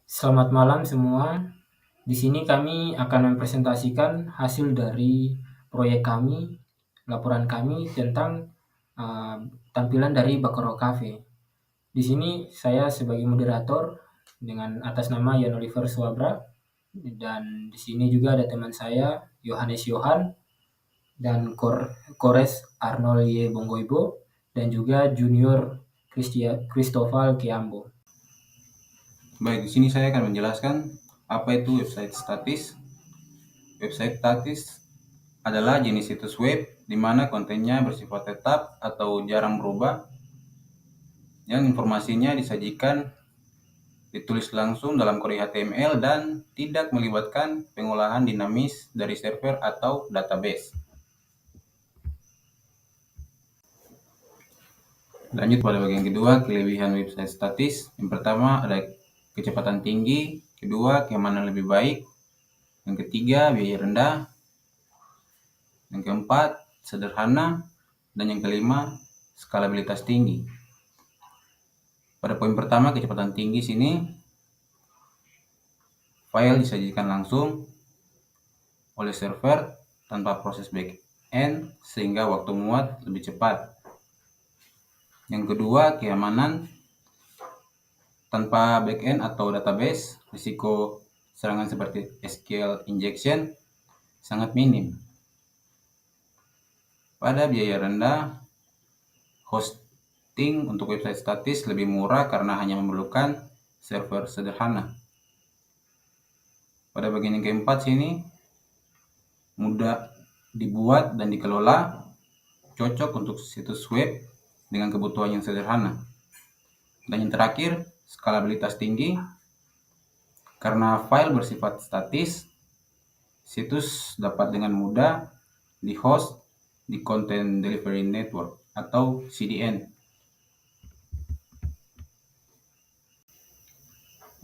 Selamat malam semua. Di sini kami akan mempresentasikan hasil dari proyek kami, laporan kami tentang uh, tampilan dari Bakaro Cafe. Di sini saya sebagai moderator dengan atas nama Yan Oliver Suabra, dan di sini juga ada teman saya Yohanes Yohan dan Kores Arnold Y. Bonggoibo dan juga Junior Christopher Kiambo. Baik, di sini saya akan menjelaskan apa itu website statis. Website statis adalah jenis situs web di mana kontennya bersifat tetap atau jarang berubah, yang informasinya disajikan ditulis langsung dalam kode HTML dan tidak melibatkan pengolahan dinamis dari server atau database. Lanjut pada bagian kedua, kelebihan website statis. Yang pertama ada kecepatan tinggi, kedua keamanan lebih baik, yang ketiga biaya rendah, yang keempat sederhana, dan yang kelima skalabilitas tinggi. Pada poin pertama, kecepatan tinggi sini, file disajikan langsung oleh server tanpa proses back-end sehingga waktu muat lebih cepat. Yang kedua, keamanan. Tanpa back-end atau database, risiko serangan seperti SQL injection sangat minim. Pada biaya rendah, hosting untuk website statis lebih murah karena hanya memerlukan server sederhana. Pada bagian yang keempat sini, mudah dibuat dan dikelola, cocok untuk situs web dengan kebutuhan yang sederhana. Dan yang terakhir, skalabilitas tinggi. Karena file bersifat statis, situs dapat dengan mudah di-host di Content Delivery Network atau CDN.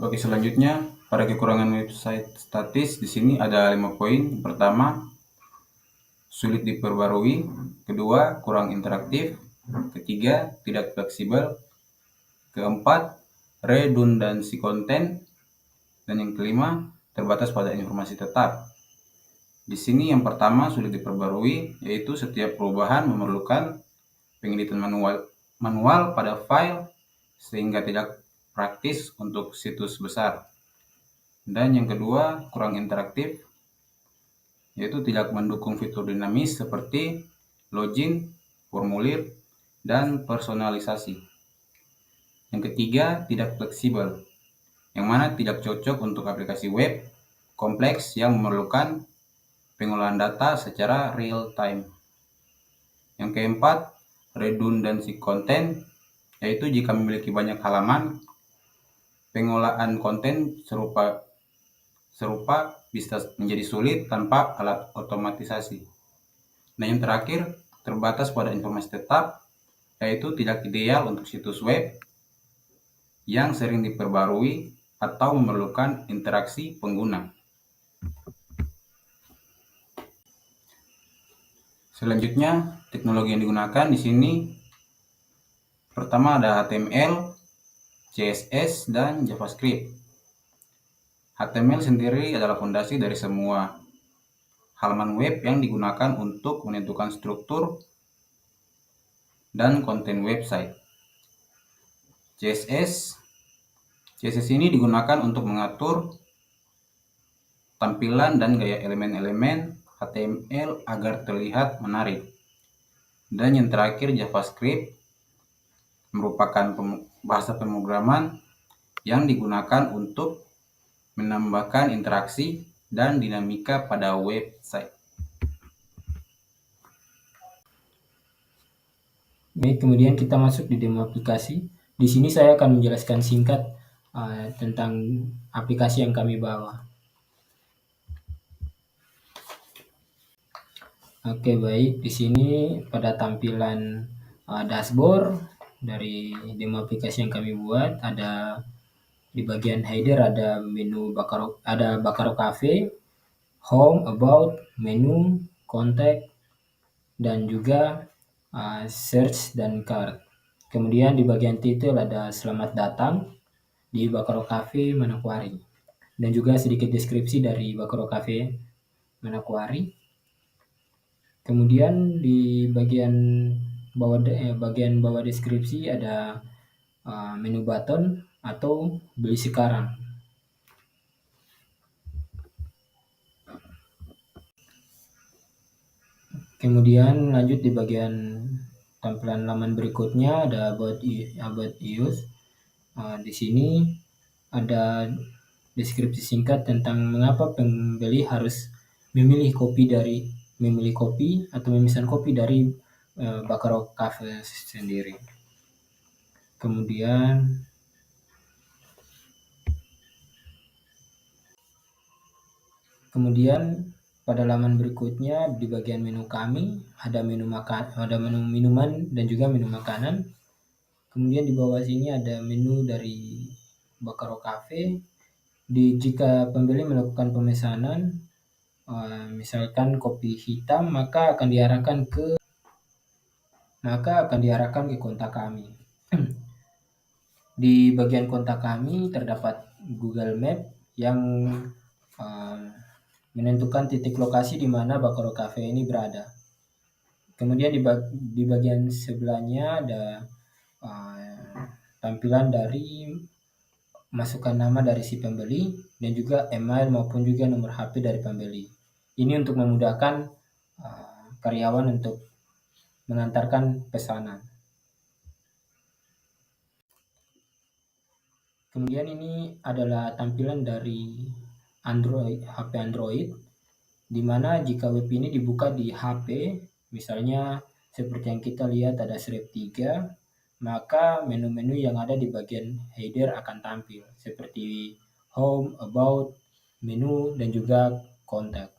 Oke, selanjutnya pada kekurangan website statis di sini ada 5 poin. Pertama, sulit diperbarui. Kedua, kurang interaktif. Ketiga, tidak fleksibel. Keempat, redundansi konten. Dan yang kelima, terbatas pada informasi tetap. Di sini yang pertama sulit diperbarui, yaitu setiap perubahan memerlukan pengeditan manual pada file sehingga tidak praktis untuk situs besar. Dan yang kedua, kurang interaktif, yaitu tidak mendukung fitur dinamis seperti login, formulir, dan personalisasi. Yang ketiga, tidak fleksibel, yang mana tidak cocok untuk aplikasi web kompleks yang memerlukan pengolahan data secara real time. Yang keempat, redundansi konten, yaitu jika memiliki banyak halaman, pengolahan konten serupa bisa menjadi sulit tanpa alat otomatisasi. Nah, yang terakhir, terbatas pada informasi tetap, yaitu tidak ideal untuk situs web yang sering diperbarui atau memerlukan interaksi pengguna. Selanjutnya, teknologi yang digunakan di sini pertama ada HTML, CSS, dan JavaScript. HTML sendiri adalah fondasi dari semua halaman web yang digunakan untuk menentukan struktur dan konten website. CSS ini digunakan untuk mengatur tampilan dan gaya elemen-elemen HTML agar terlihat menarik. Dan yang terakhir, JavaScript merupakan bahasa pemrograman yang digunakan untuk menambahkan interaksi dan dinamika pada website. Baik, kemudian kita masuk di demo aplikasi. Di sini saya akan menjelaskan singkat tentang aplikasi yang kami bawa. Oke, baik. Di sini pada tampilan dashboard dari demo aplikasi yang kami buat, ada di bagian header ada menu Bakaro Cafe, home, about, menu, contact, dan juga search dan card. Kemudian di bagian title ada selamat datang, di Bakaro Cafe Manokwari, dan juga sedikit deskripsi dari Bakaro Cafe Manokwari. Kemudian di bagian bawah deskripsi ada menu button atau beli sekarang. Kemudian lanjut di bagian tampilan laman berikutnya ada about use. Di sini ada deskripsi singkat tentang mengapa pembeli harus memilih kopi atau memesan kopi dari Bakaro Cafe sendiri. Kemudian pada laman berikutnya di bagian menu kami ada menu minuman dan juga menu makanan. Kemudian di bawah sini ada menu dari Bakaro Cafe. Jika pembeli melakukan pemesanan misalkan kopi hitam, maka akan diarahkan ke kontak kami. Di bagian kontak kami terdapat Google Map yang menentukan titik lokasi di mana Bakaro Cafe ini berada. Kemudian di bagian sebelahnya ada tampilan dari masukkan nama dari si pembeli dan juga email maupun juga nomor HP dari pembeli. Ini untuk memudahkan karyawan untuk mengantarkan pesanan. Kemudian ini adalah tampilan dari HP Android, di mana jika web ini dibuka di HP, misalnya seperti yang kita lihat ada Stripe 3, maka menu-menu yang ada di bagian header akan tampil, seperti Home, About, Menu, dan juga Kontak.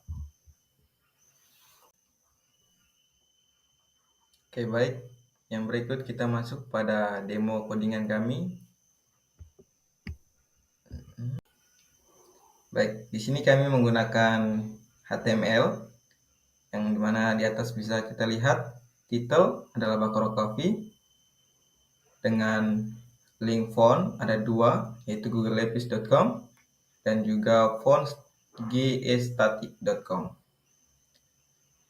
Oke, baik. Yang berikut kita masuk pada demo codingan kami. Baik, di sini kami menggunakan HTML yang dimana di atas bisa kita lihat title adalah Bakaro Coffee dengan link font ada 2 yaitu googlelepis.com dan juga font gestatic.com.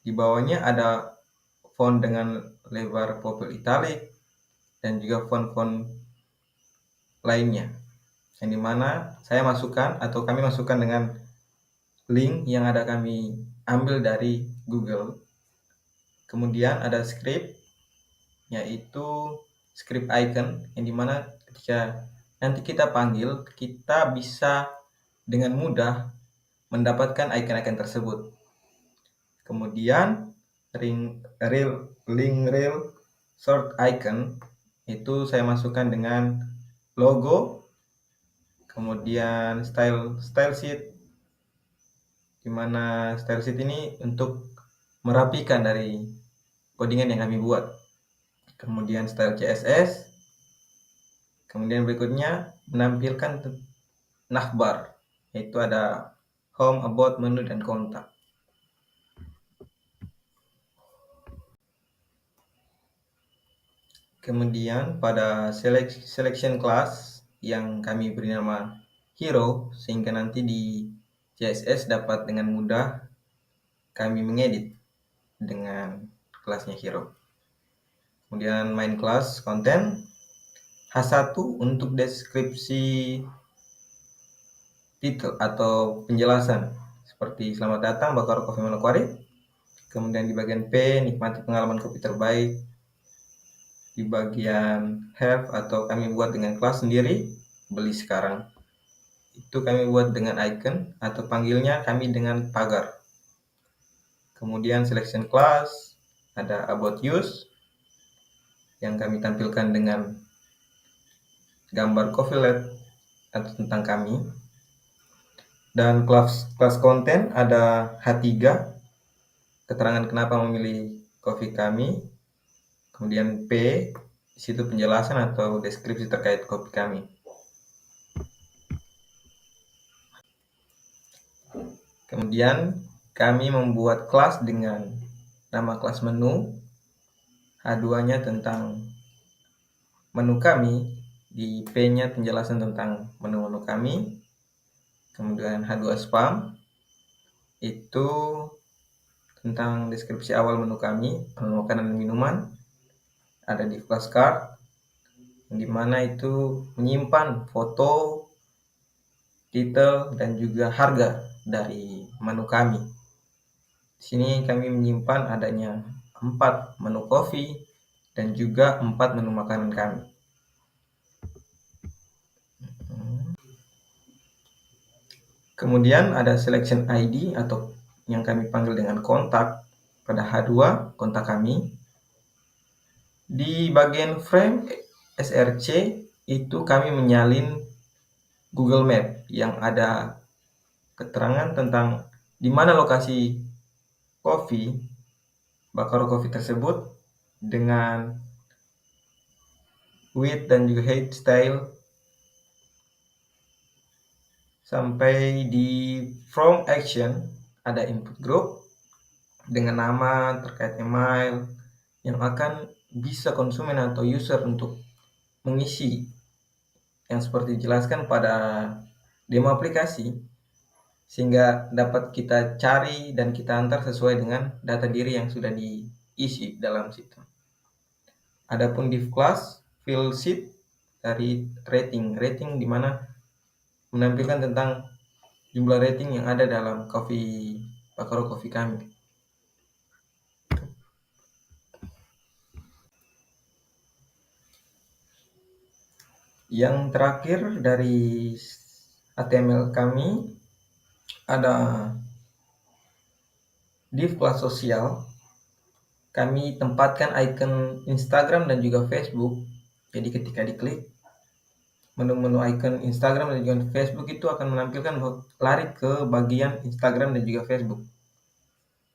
Di bawahnya ada font dengan lebar purple italic dan juga font-font lainnya, yang dimana saya masukkan atau kami masukkan dengan link yang ada kami ambil dari Google. Kemudian ada script, yaitu script icon, yang dimana ketika nanti kita panggil, kita bisa dengan mudah mendapatkan icon-icon tersebut. Kemudian link reel short icon itu saya masukkan dengan logo, kemudian style sheet, dimana style sheet ini untuk merapikan dari codingan yang kami buat. Kemudian style CSS, kemudian berikutnya menampilkan navbar, yaitu ada home, about, menu, dan kontak. Kemudian pada selection class yang kami beri nama hero, sehingga nanti di CSS dapat dengan mudah kami mengedit dengan kelasnya hero. Kemudian main class content H1 untuk deskripsi title atau penjelasan seperti selamat datang Bakaro Cafe Manokwari. Kemudian di bagian P nikmati pengalaman kopi terbaik. Di bagian have atau kami buat dengan kelas sendiri, beli sekarang. Itu kami buat dengan icon atau panggilnya kami dengan pagar. Kemudian selection class ada about use yang kami tampilkan dengan gambar coffee lab atau tentang kami. Dan kelas content ada H3, keterangan kenapa memilih kopi kami. Kemudian P, di situ penjelasan atau deskripsi terkait kopi kami. Kemudian kami membuat kelas dengan nama kelas menu, H2-nya tentang menu kami, Di P-nya penjelasan tentang menu-menu kami. Kemudian H2 spam itu tentang deskripsi awal menu kami, menu makanan dan minuman. Ada di flashcard, yang dimana itu menyimpan foto, titel, dan juga harga dari menu kami. Di sini kami menyimpan adanya 4 menu kopi dan juga 4 menu makanan kami. Kemudian ada selection ID atau yang kami panggil dengan kontak pada H2, kontak kami. Di bagian frame SRC itu kami menyalin Google Map yang ada keterangan tentang di mana lokasi kopi, Bakaro Coffee tersebut, dengan width dan juga height style. Sampai di from action ada input group dengan nama, terkait email yang akan bisa konsumen atau user untuk mengisi yang seperti dijelaskan pada demo aplikasi, sehingga dapat kita cari dan kita antar sesuai dengan data diri yang sudah diisi dalam situ. Adapun div class field sheet dari rating di mana menampilkan tentang jumlah rating yang ada dalam Bakaro Coffee kami. Yang terakhir dari HTML kami ada div class sosial. Kami tempatkan icon Instagram dan juga Facebook. Jadi ketika diklik menu-menu icon Instagram dan juga Facebook itu akan menampilkan lari ke bagian Instagram dan juga Facebook.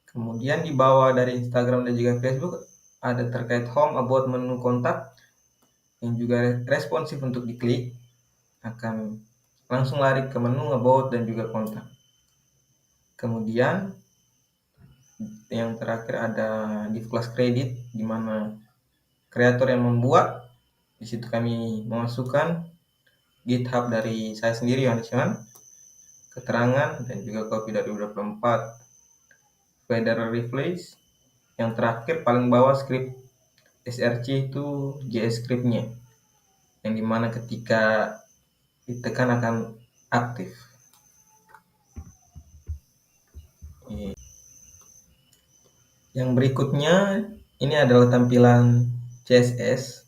Kemudian di bawah dari Instagram dan juga Facebook ada terkait home, about, menu kontak yang juga responsif untuk diklik, akan langsung lari ke menu about dan juga kontak. Kemudian yang terakhir ada div class credit, di mana kreator yang membuat, di situ kami memasukkan GitHub dari saya sendiri, Yohanes Yohan, keterangan dan juga copy dari 24, Federal Replace. Yang terakhir paling bawah script SRC itu JS scriptnya, yang dimana ketika ditekan akan aktif. Yang berikutnya ini adalah tampilan CSS,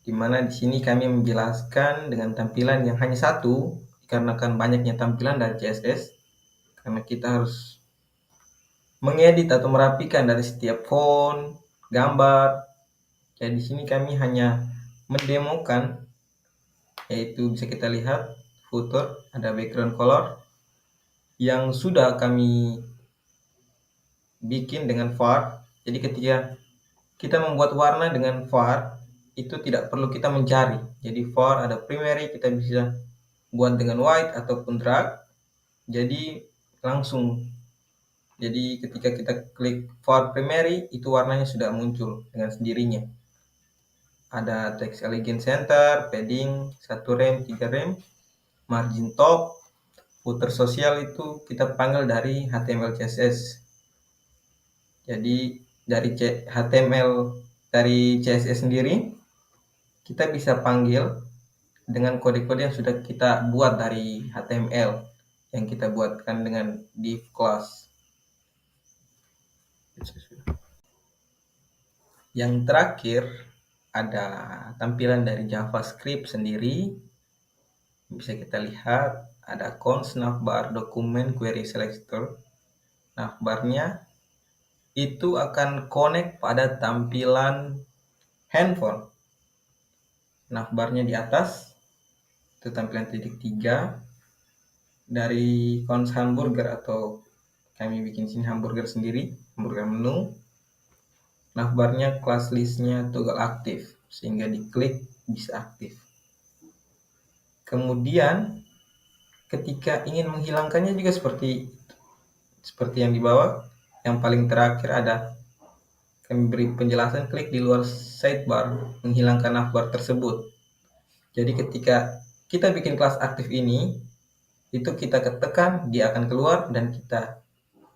di mana di sini kami menjelaskan dengan tampilan yang hanya satu, dikarenakan banyaknya tampilan dari CSS, karena kita harus mengedit atau merapikan dari setiap font, gambar. Jadi di sini kami hanya mendemokan, yaitu bisa kita lihat footer, ada background color yang sudah kami bikin dengan var. Jadi ketika kita membuat warna dengan var, itu tidak perlu kita mencari. Jadi var ada primary, kita bisa buat dengan white ataupun drag. Jadi langsung. Jadi ketika kita klik var primary, itu warnanya sudah muncul dengan sendirinya. Ada text elegant center, padding 1 rem, 3 rem, margin top, footer sosial itu kita panggil dari HTML CSS. Jadi dari HTML dari CSS sendiri kita bisa panggil dengan kode-kode yang sudah kita buat dari HTML yang kita buatkan dengan div class. Yang terakhir ada tampilan dari JavaScript sendiri. Bisa kita lihat ada cons, navbar, dokumen, query selector. Navbarnya itu akan connect pada tampilan handphone. Navbarnya di atas itu tampilan titik 3 dari cons hamburger, atau kami bikin sini hamburger sendiri, hamburger menu. Navbarnya class listnya toggle aktif sehingga diklik bisa aktif. Kemudian ketika ingin menghilangkannya juga seperti yang di bawah. Yang paling terakhir ada kami beri penjelasan, klik di luar sidebar menghilangkan navbar tersebut. Jadi ketika kita bikin kelas aktif ini, itu kita ketekan, dia akan keluar, dan kita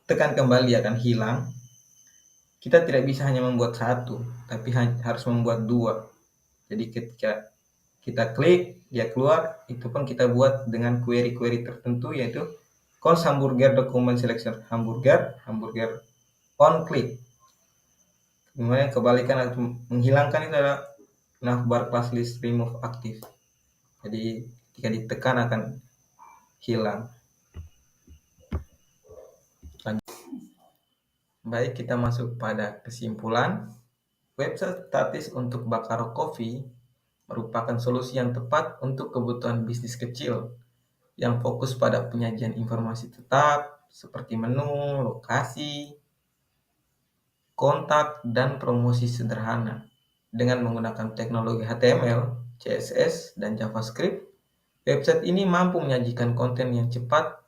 tekan kembali, akan hilang. Kita tidak bisa hanya membuat satu, tapi harus membuat dua. Jadi ketika kita klik, dia keluar, itu pun kita buat dengan query-query tertentu, yaitu const hamburger document selection hamburger on click. Kemudian kebalikan atau menghilangkan itu adalah navbar class list remove aktif. Jadi ketika ditekan akan hilang. Baik, kita masuk pada kesimpulan. Website statis untuk Bakaro Coffee merupakan solusi yang tepat untuk kebutuhan bisnis kecil yang fokus pada penyajian informasi tetap seperti menu, lokasi, kontak, dan promosi sederhana. Dengan menggunakan teknologi HTML, CSS, dan JavaScript, website ini mampu menyajikan konten yang cepat,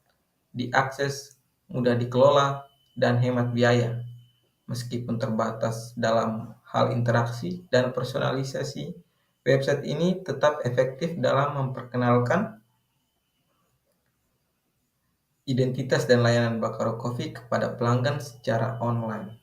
diakses, mudah dikelola, dan hemat biaya. Meskipun terbatas dalam hal interaksi dan personalisasi, website ini tetap efektif dalam memperkenalkan identitas dan layanan Bakaro Coffee kepada pelanggan secara online.